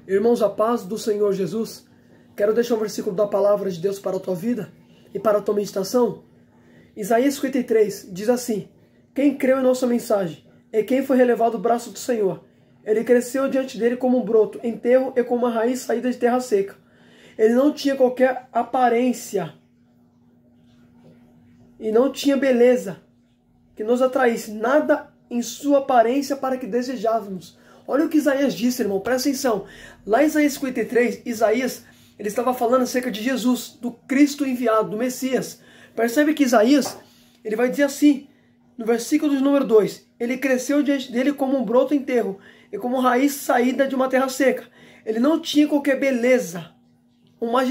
Irmãos, a paz do Senhor Jesus. Quero deixar um versículo da palavra de Deus para a tua vida e para a tua meditação. Isaías 53 diz assim: quem creu em nossa mensagem e quem foi relevado do braço do Senhor, ele cresceu diante dele como um broto, enterro e como uma raiz saída de terra seca. Ele não tinha qualquer aparência e não tinha beleza que nos atraísse, nada em sua aparência para que desejávamos. Olha o que Isaías disse, irmão, presta atenção. Lá em Isaías 53, Isaías ele estava falando acerca de Jesus, do Cristo enviado, do Messias. Percebe que Isaías ele vai dizer assim, no versículo de número 2, ele cresceu diante dele como um broto enterro e como raiz saída de uma terra seca. Ele não tinha qualquer beleza, uma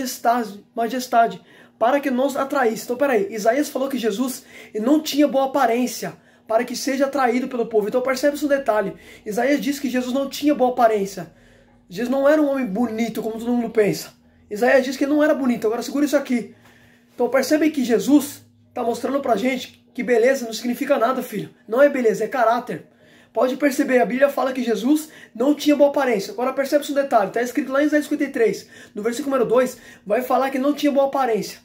majestade para que nos atraísse. Então, peraí, Isaías falou que Jesus ele não tinha boa aparência para que seja atraído pelo povo. Então percebe-se um detalhe. Isaías disse que Jesus não tinha boa aparência. Jesus não era um homem bonito, como todo mundo pensa. Isaías disse que ele não era bonito. Agora segura isso aqui. Então percebe que Jesus está mostrando pra gente que beleza não significa nada, filho. Não é beleza, é caráter. Pode perceber, a Bíblia fala que Jesus não tinha boa aparência. Agora percebe-se um detalhe. Está escrito lá em Isaías 53, no versículo número 2, vai falar que ele não tinha boa aparência.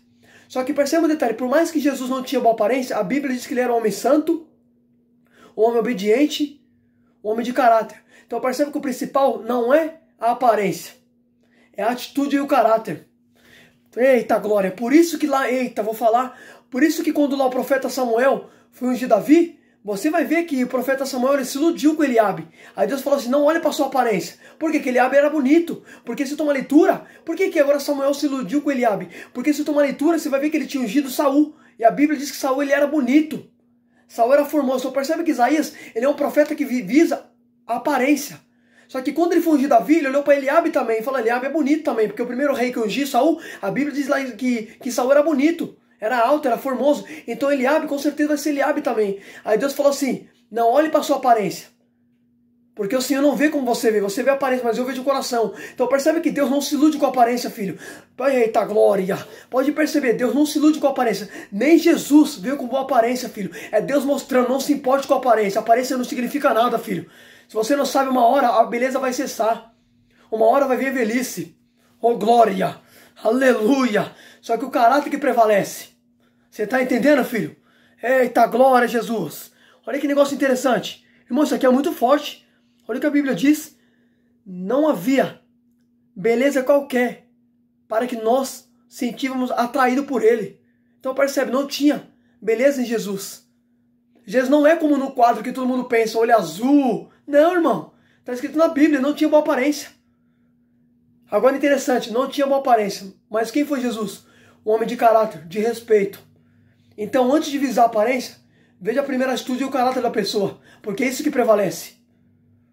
Só que perceba um detalhe. Por mais que Jesus não tinha boa aparência, a Bíblia diz que ele era um homem santo, um homem obediente, um homem de caráter. Então percebe que o principal não é a aparência, é a atitude e o caráter. Eita glória, por isso que lá, por isso que quando lá o profeta Samuel foi ungir Davi, você vai ver que o profeta Samuel ele se iludiu com Eliabe. Aí Deus falou assim, não olhe para sua aparência. Por quê? Porque Eliabe era bonito. Porque se toma leitura, por que agora Samuel se iludiu com Eliabe? Porque se toma leitura, você vai ver que ele tinha ungido Saul. E a Bíblia diz que Saul ele era bonito. Saul era formoso. Então percebe que Isaías ele é um profeta que visa a aparência. Só que quando ele foi ungir Davi, ele olhou para Eliabe também e falou, Eliabe é bonito também. Porque o primeiro rei que ungiu Saul, a Bíblia diz lá que Saul era bonito. Era alto, era formoso. Então Eliabe com certeza vai ser Eliabe também. Aí Deus falou assim, não olhe para sua aparência. Porque o Senhor não vê como você vê a aparência, mas eu vejo o coração. Então percebe que Deus não se ilude com a aparência, filho. Eita glória! Pode perceber, Deus não se ilude com a aparência. Nem Jesus veio com boa aparência, filho. É Deus mostrando, não se importe com a aparência. A aparência não significa nada, filho. Se você não sabe, uma hora a beleza vai cessar. Uma hora vai vir a velhice. Oh glória! Aleluia! Só que o caráter que prevalece. Você está entendendo, filho? Eita glória, Jesus! Olha que negócio interessante. Irmão, isso aqui é muito forte. Olha o que a Bíblia diz. Não havia beleza qualquer para que nós sentíamos atraído por ele. Então percebe, não tinha beleza em Jesus. Jesus não é como no quadro que todo mundo pensa, olho azul. Não, irmão. Está escrito na Bíblia, não tinha boa aparência. Agora interessante, não tinha boa aparência. Mas quem foi Jesus? Um homem de caráter, de respeito. Então antes de visar a aparência, veja a primeira atitude e o caráter da pessoa. Porque é isso que prevalece.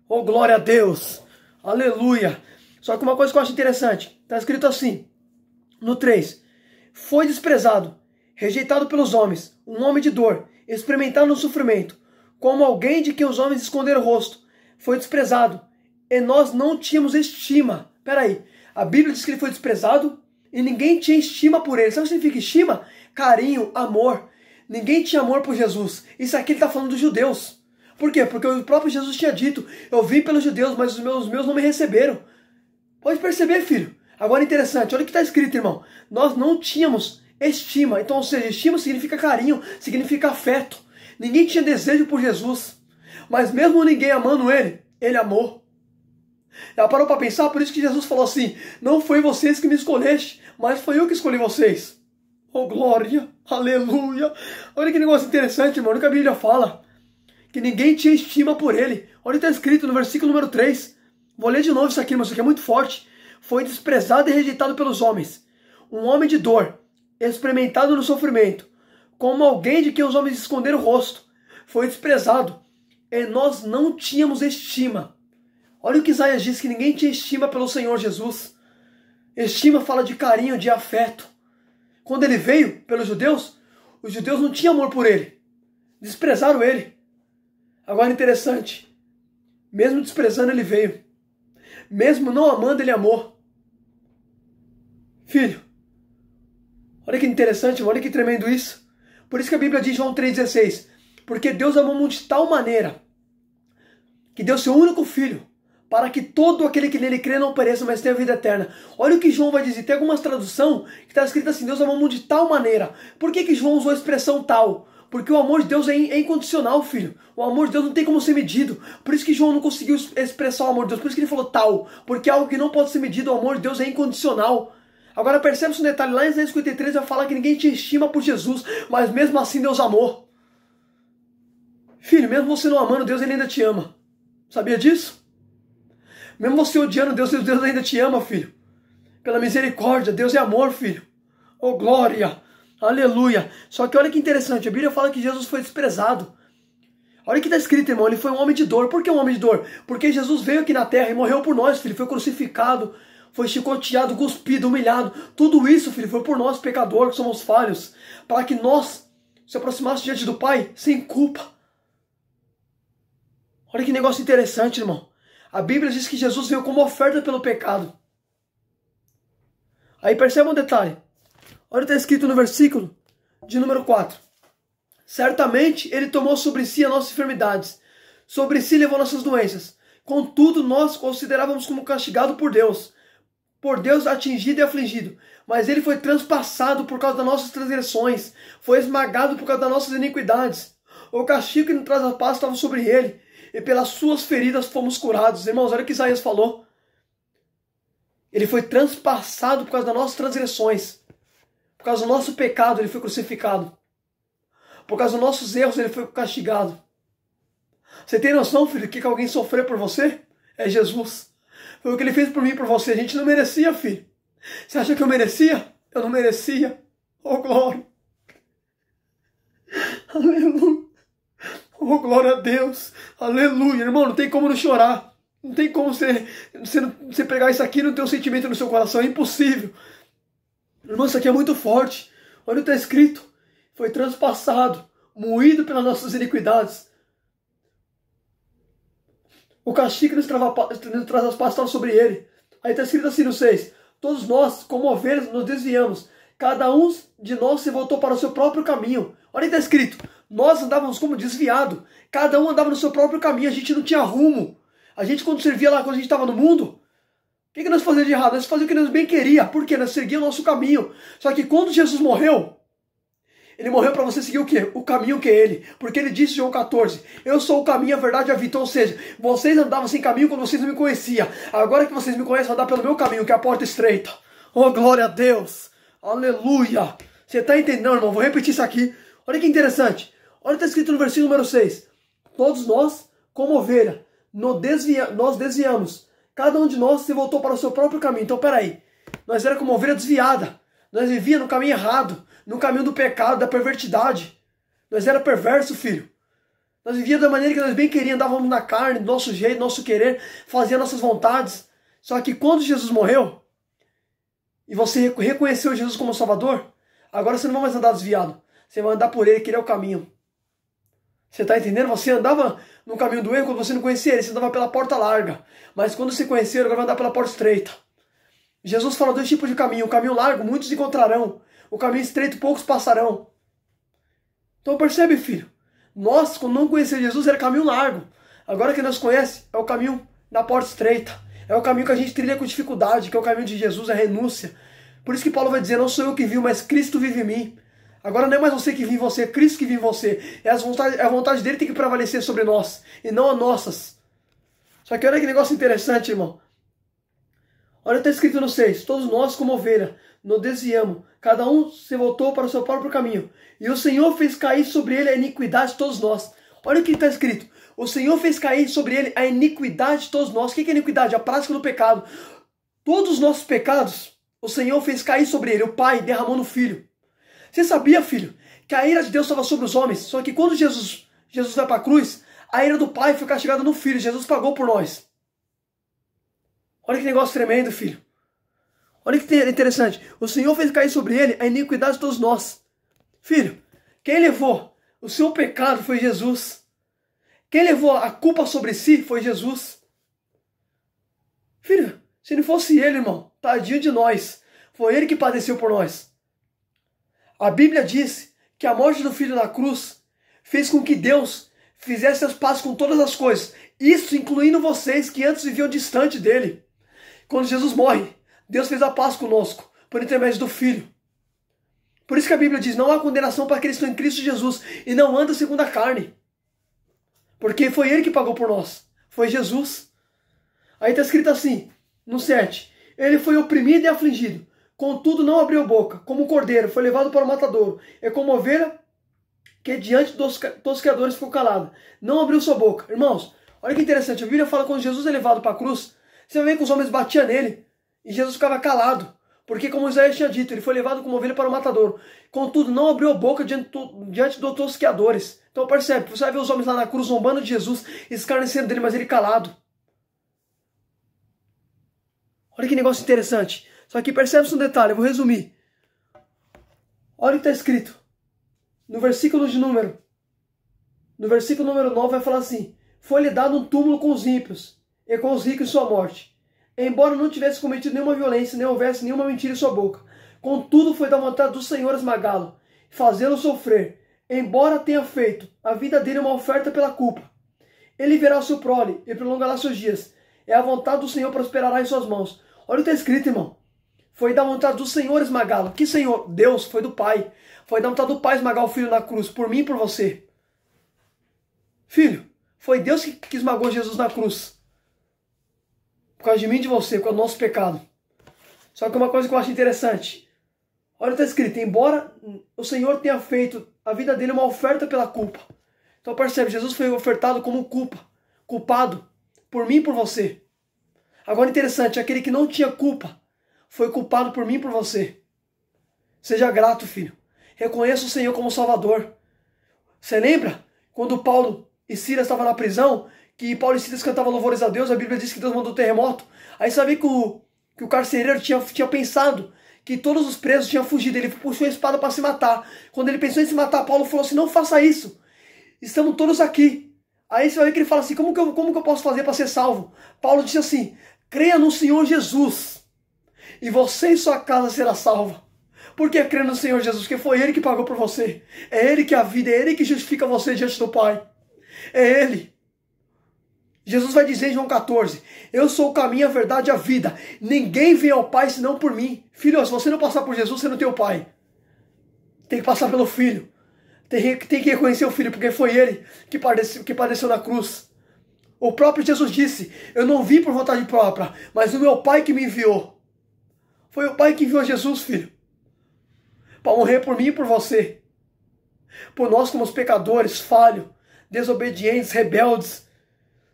Oh, glória a Deus! Aleluia! Só que uma coisa que eu acho interessante, está escrito assim, no 3. Foi desprezado, rejeitado pelos homens, um homem de dor, experimentado no sofrimento, como alguém de quem os homens esconderam o rosto. Foi desprezado, e nós não tínhamos estima. Peraí, a Bíblia diz que ele foi desprezado e ninguém tinha estima por ele. Sabe o que significa estima? Carinho, amor. Ninguém tinha amor por Jesus. Isso aqui ele está falando dos judeus. Por quê? Porque o próprio Jesus tinha dito, eu vim pelos judeus, mas os meus não me receberam. Pode perceber, filho. Agora interessante, olha o que está escrito, irmão. Nós não tínhamos estima. Então, ou seja, estima significa carinho, significa afeto. Ninguém tinha desejo por Jesus. Mas mesmo ninguém amando ele, ele amou. Já parou para pensar? Por isso que Jesus falou assim, não foi vocês que me escolheste, mas foi eu que escolhi vocês. Oh, glória, aleluia. Olha que negócio interessante, irmão. Olha o que a Bíblia fala. Que ninguém tinha estima por ele. Olha o que está escrito no versículo número 3. Vou ler de novo isso aqui, mas isso aqui é muito forte. Foi desprezado e rejeitado pelos homens. Um homem de dor, experimentado no sofrimento. Como alguém de quem os homens esconderam o rosto. Foi desprezado. E nós não tínhamos estima. Olha o que Isaías diz, que ninguém tinha estima pelo Senhor Jesus. Estima fala de carinho, de afeto. Quando ele veio pelos judeus, os judeus não tinham amor por ele. Desprezaram ele. Agora interessante, mesmo desprezando ele veio, mesmo não amando ele amou. Filho, olha que interessante, olha que tremendo isso. Por isso que a Bíblia diz em João 3,16, porque Deus amou o mundo de tal maneira, que deu seu único filho, para que todo aquele que nele crê não pereça, mas tenha vida eterna. Olha o que João vai dizer. Tem algumas traduções que está escrito assim: Deus amou o mundo de tal maneira. Por que João usou a expressão tal? Porque o amor de Deus é incondicional, filho. O amor de Deus não tem como ser medido. Por isso que João não conseguiu expressar o amor de Deus. Por isso que ele falou tal. Porque é algo que não pode ser medido. O amor de Deus é incondicional. Agora percebe-se um detalhe. Lá em Isaías 53 vai falar que ninguém te estima por Jesus. Mas mesmo assim Deus amou. Filho, mesmo você não amando Deus, Ele ainda te ama. Sabia disso? Mesmo você odiando Deus, Deus ainda te ama, filho. Pela misericórdia. Deus é amor, filho. Oh, glória. Aleluia. Só que olha que interessante, a Bíblia fala que Jesus foi desprezado. Olha o que está escrito, irmão, ele foi um homem de dor. Por que um homem de dor? Porque Jesus veio aqui na terra e morreu por nós, filho. Foi crucificado, foi chicoteado, cuspido, humilhado. Tudo isso, filho, foi por nós, pecadores, que somos falhos. Para que nós se aproximássemos diante do Pai sem culpa. Olha que negócio interessante, irmão. A Bíblia diz que Jesus veio como oferta pelo pecado. Aí perceba um detalhe. Olha o que está escrito no versículo de número 4. Certamente Ele tomou sobre si as nossas enfermidades. Sobre si levou nossas doenças. Contudo, nós considerávamos como castigado por Deus. Por Deus atingido e afligido. Mas Ele foi transpassado por causa das nossas transgressões. Foi esmagado por causa das nossas iniquidades. O castigo que nos traz a paz estava sobre Ele. E pelas suas feridas fomos curados. Irmãos, olha o que Isaías falou. Ele foi transpassado por causa das nossas transgressões. Por causa do nosso pecado, Ele foi crucificado. Por causa dos nossos erros, Ele foi castigado. Você tem noção, filho, que alguém sofreu por você? É Jesus. Foi o que Ele fez por mim e por você. A gente não merecia, filho. Você acha que eu merecia? Eu não merecia. Oh, glória. Aleluia. Oh, glória a Deus. Aleluia. Irmão, não tem como não chorar. Não tem como você pegar isso aqui e não ter um sentimento no seu coração. É impossível. Irmão, isso aqui é muito forte. Olha o que está escrito. Foi transpassado, moído pelas nossas iniquidades. O castigo que nos traz as paz estava sobre Ele. Aí está escrito assim no 6. Todos nós, como ovelhas, nos desviamos. Cada um de nós se voltou para o seu próprio caminho. Olha o que está escrito. Nós andávamos como desviado. Cada um andava no seu próprio caminho. A gente não tinha rumo. A gente, quando servia lá, quando a gente estava no mundo, o que nós fazíamos de errado? Nós fazíamos o que nós bem queríamos. Por quê? Nós seguíamos o nosso caminho. Só que quando Jesus morreu, Ele morreu para você seguir o quê? O caminho que é Ele. Porque Ele disse em João 14, eu sou o caminho, a verdade e a vida. Então, ou seja, vocês andavam sem caminho quando vocês não me conheciam. Agora que vocês me conhecem, vão andar pelo meu caminho, que é a porta estreita. Oh, glória a Deus. Aleluia. Você está entendendo, irmão? Vou repetir isso aqui. Olha que interessante. Olha o que está escrito no versículo número 6. Todos nós, como ovelha, nós desviamos. Cada um de nós se voltou para o seu próprio caminho. Então, peraí. Nós era como ovelha desviada. Nós vivíamos no caminho errado. No caminho do pecado, da pervertidade. Nós era perverso, filho. Nós vivíamos da maneira que nós bem queríamos. Andávamos na carne, do nosso jeito, do nosso querer. Fazíamos nossas vontades. Só que quando Jesus morreu, e você reconheceu Jesus como Salvador, agora você não vai mais andar desviado. Você vai andar por Ele, que Ele é o caminho. Você está entendendo? Você andava no caminho do erro quando você não conhecia Ele. Você andava pela porta larga. Mas quando você conheceu, agora vai andar pela porta estreita. Jesus fala 2 tipos de caminho. O caminho largo, muitos encontrarão. O caminho estreito, poucos passarão. Então percebe, filho. Nós, quando não conhecemos Jesus, era caminho largo. Agora que nós conhecemos, é o caminho da porta estreita. É o caminho que a gente trilha com dificuldade, que é o caminho de Jesus, a renúncia. Por isso que Paulo vai dizer, não sou eu que vivo, mas Cristo vive em mim. Agora não é mais você que vive em você, é Cristo que vive em você. É a vontade dele que tem que prevalecer sobre nós, e não as nossas. Só que olha que negócio interessante, irmão. Olha, está escrito no 6, todos nós como ovelha, nos desviamos. Cada um se voltou para o seu próprio caminho. E o Senhor fez cair sobre ele a iniquidade de todos nós. Olha o que está escrito. O Senhor fez cair sobre ele a iniquidade de todos nós. O que é iniquidade? A prática do pecado. Todos os nossos pecados, o Senhor fez cair sobre ele. O Pai derramou no Filho. Você sabia, filho, que a ira de Deus estava sobre os homens? Só que quando Jesus vai para a cruz, a ira do Pai foi castigada no Filho. Jesus pagou por nós. Olha que negócio tremendo, filho. Olha que interessante. O Senhor fez cair sobre ele a iniquidade de todos nós. Filho, quem levou o seu pecado foi Jesus. Quem levou a culpa sobre si foi Jesus. Filho, se não fosse ele, irmão, tadinho de nós. Foi ele que padeceu por nós. A Bíblia diz que a morte do Filho na cruz fez com que Deus fizesse as pazes com todas as coisas. Isso incluindo vocês que antes viviam distante dele. Quando Jesus morre, Deus fez a paz conosco, por intermédio do Filho. Por isso que a Bíblia diz, não há condenação para aqueles que estão em Cristo Jesus e não andam segundo a carne. Porque foi Ele que pagou por nós. Foi Jesus. Aí está escrito assim, no 7. Ele foi oprimido e afligido, contudo não abriu boca. Como cordeiro, foi levado para o matadouro. É como ovelha que diante dos tosqueadores ficou calada. Não abriu sua boca. Irmãos, olha que interessante. A Bíblia fala que quando Jesus é levado para a cruz, você vai ver que os homens batiam nele e Jesus ficava calado. Porque como Isaías tinha dito, ele foi levado como ovelha para o matadouro. Contudo, não abriu a boca diante dos tosqueadores. Então percebe, você vai ver os homens lá na cruz zombando de Jesus, escarnecendo dele, mas ele calado. Olha que negócio interessante. Só que percebe-se um detalhe, eu vou resumir. Olha o que está escrito. No versículo número 9 vai falar assim: foi-lhe dado um túmulo com os ímpios e com os ricos em sua morte. Embora não tivesse cometido nenhuma violência, nem houvesse nenhuma mentira em sua boca. Contudo, foi da vontade do Senhor esmagá-lo, fazê-lo sofrer. Embora tenha feito a vida dele uma oferta pela culpa. Ele verá o seu prole e prolongará seus dias. É a vontade do Senhor prosperará em suas mãos. Olha o que está escrito, irmão. Foi da vontade do Senhor esmagá-lo. Que Senhor? Deus, foi do Pai. Foi da vontade do Pai esmagar o Filho na cruz, por mim e por você. Filho, foi Deus que esmagou Jesus na cruz. Por causa de mim e de você, por causa do nosso pecado. Só que uma coisa que eu acho interessante. Olha o que está escrito. Embora o Senhor tenha feito a vida dele uma oferta pela culpa. Então percebe, Jesus foi ofertado como culpado. Por mim e por você. Agora interessante, aquele que não tinha culpa foi culpado por mim e por você. Seja grato, filho. Reconheça o Senhor como Salvador. Você lembra quando Paulo e Silas estavam na prisão, que Paulo e Silas cantavam louvores a Deus, a Bíblia diz que Deus mandou terremoto. Aí sabia que o carcereiro tinha pensado que todos os presos tinham fugido. Ele puxou a espada para se matar. Quando ele pensou em se matar, Paulo falou assim, não faça isso. Estamos todos aqui. Aí você vai ver que ele fala assim, como que eu posso fazer para ser salvo? Paulo disse assim, creia no Senhor Jesus e você e sua casa será salva. Por que crer no Senhor Jesus? Porque foi Ele que pagou por você. É Ele que é a vida, é Ele que justifica você diante do Pai. É Ele. Jesus vai dizer em João 14, eu sou o caminho, a verdade e a vida. Ninguém vem ao Pai senão por mim. Filho, se você não passar por Jesus, você não tem o Pai. Tem que passar pelo Filho. Tem que reconhecer o Filho, porque foi Ele que padeceu na cruz. O próprio Jesus disse, eu não vim por vontade própria, mas o meu Pai que me enviou. Foi o Pai que enviou Jesus, filho. Para morrer por mim e por você. Por nós como os pecadores, falhos, desobedientes, rebeldes.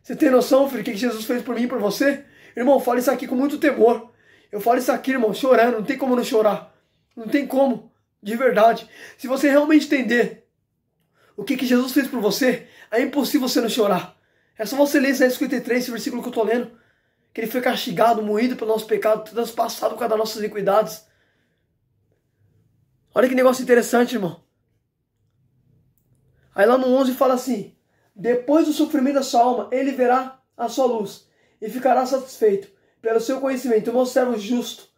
Você tem noção, filho, o que Jesus fez por mim e por você? Irmão, fala isso aqui com muito temor. Eu falo isso aqui, irmão, chorando. Não tem como não chorar. Não tem como, de verdade. Se você realmente entender o que Jesus fez por você, é impossível você não chorar. É só você ler Isaías 53, esse versículo que eu estou lendo. Que ele foi castigado, moído pelo nosso pecado, transpassado por causa das nossas iniquidades. Olha que negócio interessante, irmão. Aí lá no 11 fala assim, depois do sofrimento da sua alma, ele verá a sua luz e ficará satisfeito pelo seu conhecimento. O meu servo justo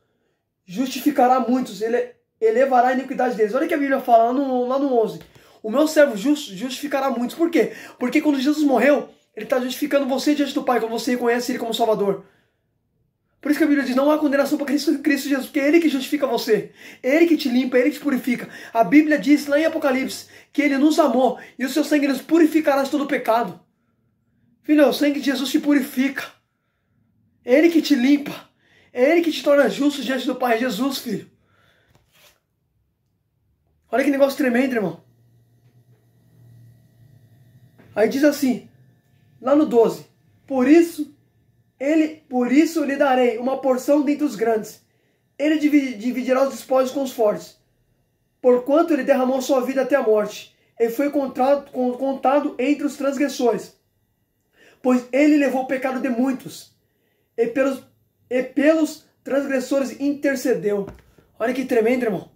justificará muitos, ele elevará a iniquidade deles. Olha o que a Bíblia fala lá no 11. O meu servo justo justificará muitos. Por quê? Porque quando Jesus morreu, ele está justificando você diante do Pai, quando você reconhece Ele como Salvador. Por isso que a Bíblia diz, não há condenação para Cristo Jesus, porque é Ele que justifica você. É Ele que te limpa, é Ele que te purifica. A Bíblia diz lá em Apocalipse que Ele nos amou e o seu sangue nos purificará de todo pecado. Filho, o sangue de Jesus te purifica. É Ele que te limpa. É Ele que te torna justo diante do Pai. É Jesus, filho. Olha que negócio tremendo, irmão. Aí diz assim, lá no 12, por isso lhe darei uma porção dentre os grandes. Ele dividirá os despojos com os fortes. Porquanto ele derramou sua vida até a morte, e foi contado entre os transgressores. Pois ele levou o pecado de muitos, e pelos transgressores intercedeu. Olha que tremendo, irmão.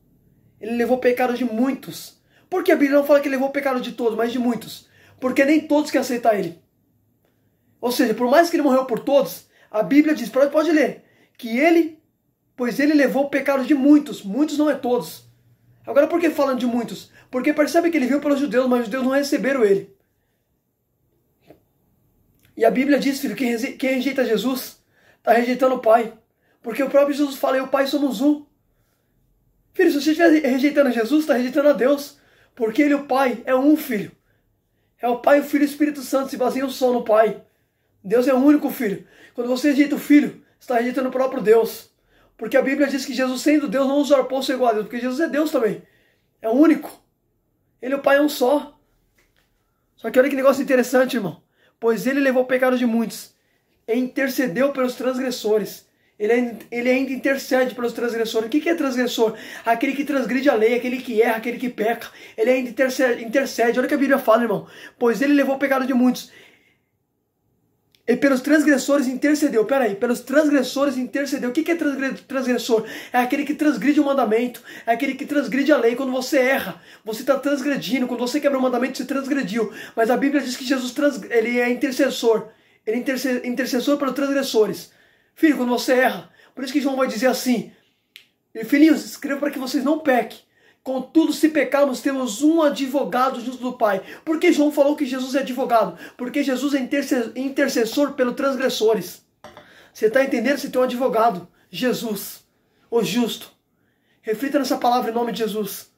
Ele levou o pecado de muitos. Por que a Bíblia não fala que ele levou o pecado de todos, mas de muitos? Porque nem todos querem aceitar ele. Ou seja, por mais que ele morreu por todos, a Bíblia diz, pode ler, pois ele levou o pecado de muitos, muitos não é todos. Agora por que falando de muitos? Porque percebe que ele veio pelos judeus, mas os judeus não receberam ele. E a Bíblia diz, filho, que quem rejeita Jesus está rejeitando o Pai. Porque o próprio Jesus fala, eu e o Pai somos um. Filho, se você estiver rejeitando Jesus, está rejeitando a Deus. Porque Ele e o Pai é um, filho. É o Pai, o Filho e o Espírito Santo, se baseiam só no Pai. Deus é o único, filho. Quando você rejeita o Filho, está rejeitando o próprio Deus. Porque a Bíblia diz que Jesus, sendo Deus, não usurpou ser igual a Deus. Porque Jesus é Deus também. É único. Ele e o Pai é um só. Só que olha que negócio interessante, irmão. Pois Ele levou o pecado de muitos e intercedeu pelos transgressores. Ele ainda intercede pelos transgressores. O que é transgressor? Aquele que transgride a lei, aquele que erra, aquele que peca. Ele ainda intercede. Olha o que a Bíblia fala, irmão. Pois Ele levou o pecado de muitos e pelos transgressores intercedeu. Peraí, pelos transgressores intercedeu. O que é transgressor? É aquele que transgride o mandamento. É aquele que transgride a lei. Quando você erra, você está transgredindo. Quando você quebra o mandamento, você transgrediu. Mas a Bíblia diz que Jesus ele é intercessor. Ele é intercessor pelos transgressores. Filho, quando você erra, por isso que João vai dizer assim: filhinhos, escrevo para que vocês não pequem. Contudo, se pecarmos, temos um advogado junto do Pai. Por que João falou que Jesus é advogado? Porque Jesus é intercessor pelos transgressores. Você está entendendo? Você tem um advogado, Jesus, o justo. Reflita nessa palavra em nome de Jesus.